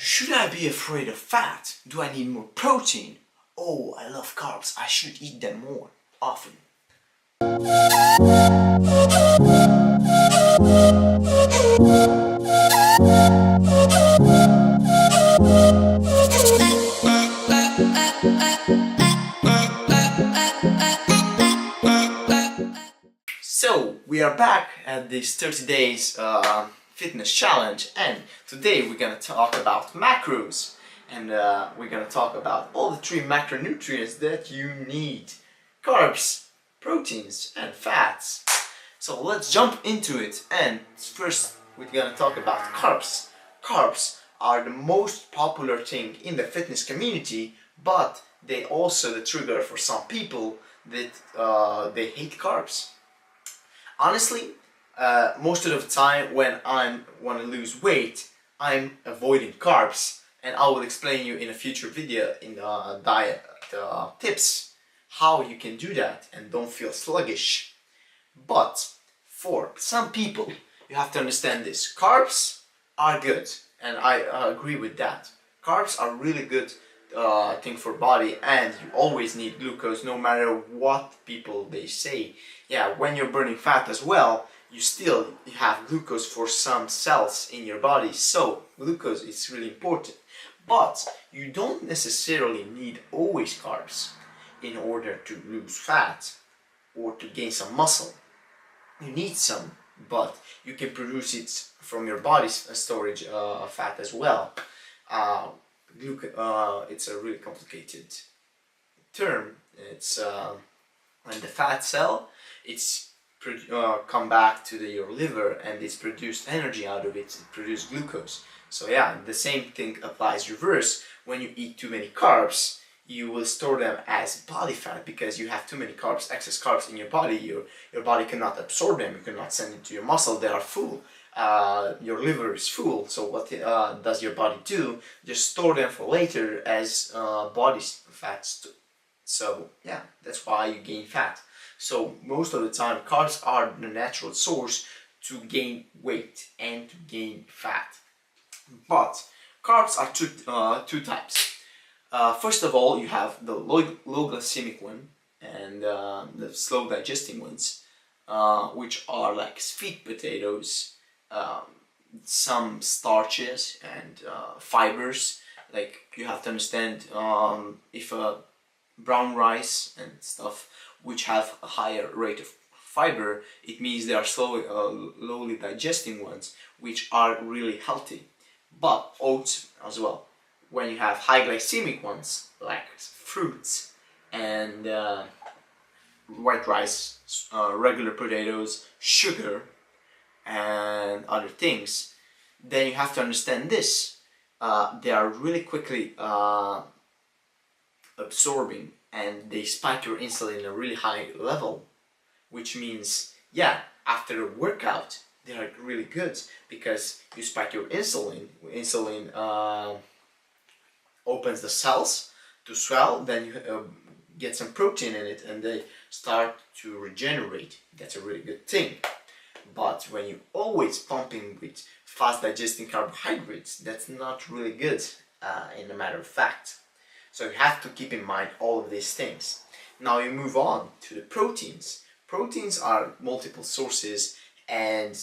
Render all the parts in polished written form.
Should I be afraid of fat? Do I need more protein? Oh, I love carbs. I should eat them more often. So, we are back at this 30 days fitness challenge, and today we're gonna talk about macros, and we're gonna talk about all the 3 macronutrients that you need: carbs, proteins, and fats. So let's jump into it, and first we're gonna talk about carbs. Carbs are the most popular thing in the fitness community, but they also the trigger for some people that they hate carbs. Honestly, most of the time when I want to lose weight, I'm avoiding carbs, and I will explain you in a future video in the diet tips how you can do that and don't feel sluggish. But for some people, you have to understand this: carbs are good, and I agree with that. Carbs are really good thing for body, and you always need glucose no matter what people they say. Yeah, when you're burning fat as well, you have glucose for some cells in your body, so glucose is really important. But you don't necessarily need always carbs in order to lose fat or to gain some muscle. You need some, but you can produce it from your body's storage fat as well. It's a really complicated term. It's when the fat cell, it's come back to your liver, and it's produced energy out of it. It produces glucose. So yeah, the same thing applies reverse. When you eat too many carbs, you will store them as body fat because you have too many carbs, excess carbs in your body. Your body cannot absorb them. You cannot send it to your muscle. They are full. Your liver is full. So what does your body do? Just store them for later as body fats. So yeah, that's why you gain fat. So most of the time, carbs are the natural source to gain weight and to gain fat. But carbs are two types. First of all, you have the low glycemic one and the slow digesting ones, which are like sweet potatoes, some starches and fibers. Like, you have to understand, if brown rice and stuff which have a higher rate of fiber, it means they are slowly digesting ones, which are really healthy. But oats as well. When you have high glycemic ones like fruits and white rice, regular potatoes, sugar and other things, then you have to understand this. They are really quickly absorbing, and they spike your insulin in a really high level, which means, yeah, after a workout they are really good because you spike your insulin. Opens the cells to swell, then you get some protein in it and they start to regenerate. That's a really good thing. But when you always pumping with fast digesting carbohydrates, that's not really good, in a matter of fact. So you have to keep in mind all of these things. Now you move on to the proteins. Proteins are multiple sources, and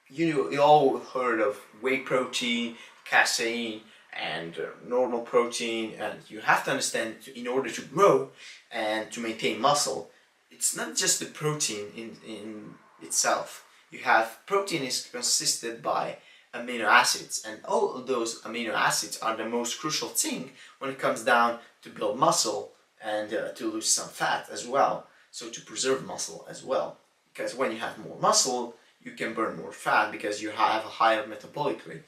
you all heard of whey protein, casein, and normal protein. And you have to understand, in order to grow and to maintain muscle, it's not just the protein in itself. You have protein is consisted by amino acids, and all of those amino acids are the most crucial thing when it comes down to build muscle and to lose some fat as well. So to preserve muscle as well, because when you have more muscle, you can burn more fat because you have a higher metabolic rate.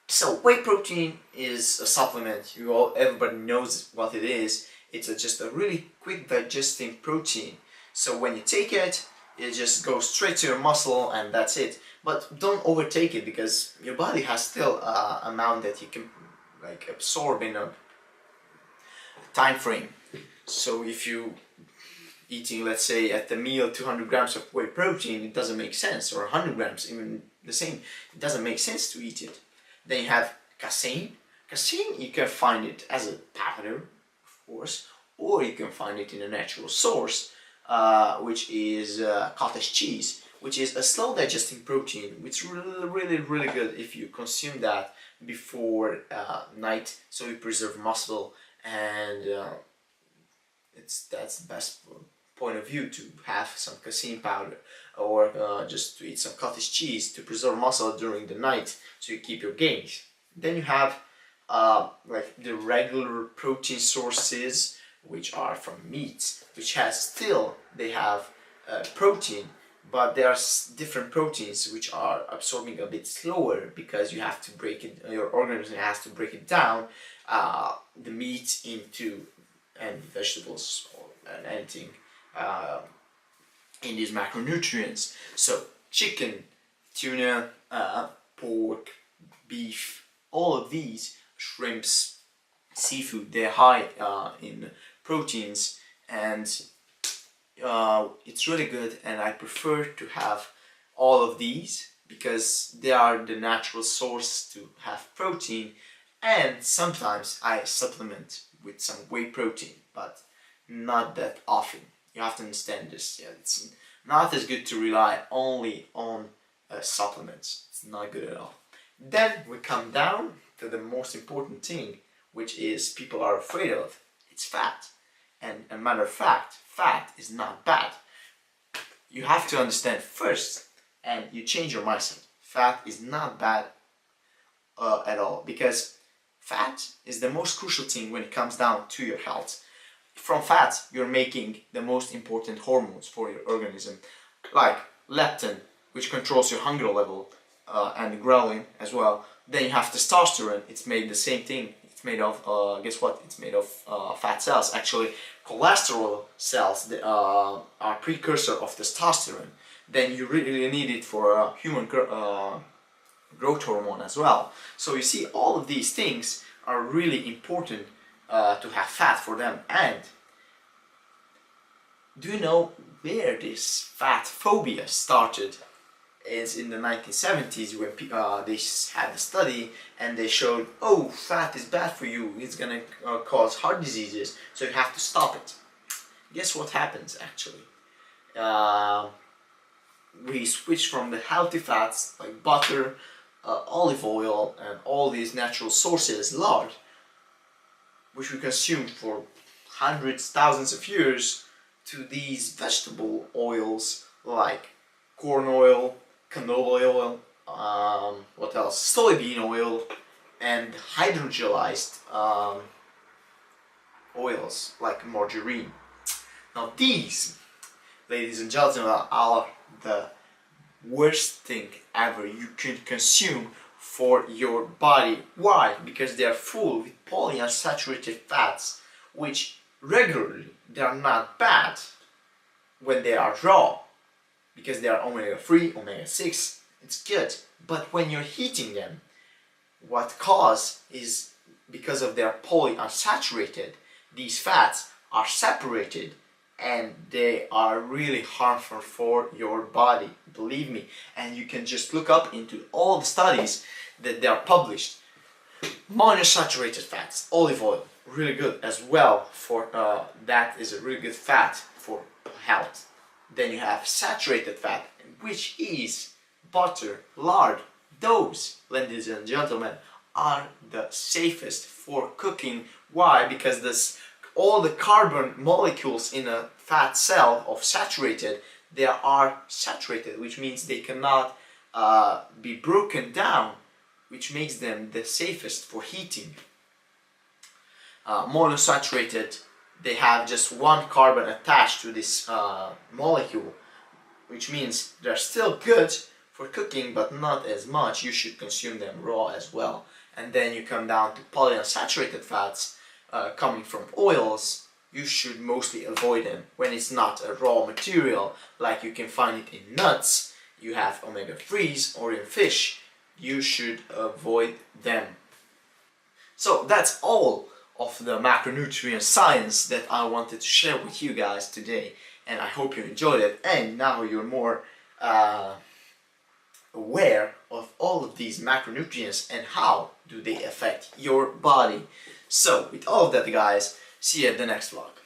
So whey protein is a supplement. Everybody knows what it is. It's just a really quick digesting protein. So when you take it, it just goes straight to your muscle, and that's it. But don't overtake it, because your body has still amount that you can like absorb in a time frame. So if you eating, let's say at the meal, 200 grams of whey protein, it doesn't make sense, or 100 grams, even the same. It doesn't make sense to eat it. Then you have casein. Casein, you can find it as a powder, of course, or you can find it in a natural source, which is cottage cheese, which is a slow digesting protein, which is really good if you consume that before night, so you preserve muscle, and that's the best point of view, to have some casein powder, or just to eat some cottage cheese to preserve muscle during the night, so you keep your gains. Then you have like the regular protein sources, which are from meats, which they have protein, but there are different proteins which are absorbing a bit slower, because you have to break it, your organism has to break it down, the meat into, and vegetables and anything, in these macronutrients. So chicken, tuna, pork, beef, all of these, shrimps, seafood, they're high in proteins, and it's really good, and I prefer to have all of these because they are the natural source to have protein, and sometimes I supplement with some whey protein, but not that often. You have to understand this. Yeah, it's not as good to rely only on supplements. It's not good at all. Then we come down to the most important thing, which is people are afraid of. It's fat. And a matter of fact, fat is not bad. You have to understand first, and you change your mindset. Fat is not bad at all, because fat is the most crucial thing when it comes down to your health. From fat, you're making the most important hormones for your organism, like leptin, which controls your hunger level, and ghrelin as well. Then you have testosterone. It's made the same thing. It's made of, guess what? It's made of fat cells. Actually, cholesterol cells are precursor of testosterone. Then you really need it for human growth hormone as well. So you see, all of these things are really important to have fat for them. And do you know where this fat phobia started? It's in the 1970s, when they had a study and they showed, oh, fat is bad for you, it's gonna cause heart diseases, so you have to stop it. Guess what happens actually? We switch from the healthy fats like butter, olive oil, and all these natural sources, lard, which we consumed for hundreds, thousands of years, to these vegetable oils like corn oil, canola oil, what else? Soybean oil, and hydrogenized oils like margarine. Now these, ladies and gentlemen, are the worst thing ever you can consume for your body. Why? Because they are full with polyunsaturated fats, which regularly they are not bad when they are raw, because they are omega-3, omega-6, it's good. But when you're heating them, what cause is, because of their polyunsaturated, these fats are separated, and they are really harmful for your body, believe me. And you can just look up into all the studies that they are published. Monounsaturated fats, olive oil, really good as well for that is a really good fat for health. Then you have saturated fat, which is butter, lard. Those, ladies and gentlemen, are the safest for cooking. Why? Because all the carbon molecules in a fat cell of saturated, they are saturated, which means they cannot be broken down, which makes them the safest for heating. Monounsaturated, they have just one carbon attached to this molecule, which means they're still good for cooking, but not as much. You should consume them raw as well. And then you come down to polyunsaturated fats coming from oils. You should mostly avoid them when it's not a raw material, like you can find it in nuts. You have omega-3s, or in fish. You should avoid them. So that's all of the macronutrient science that I wanted to share with you guys today, and I hope you enjoyed it, and now you're more aware of all of these macronutrients and how do they affect your body. So with all of that, guys, see you at the next vlog.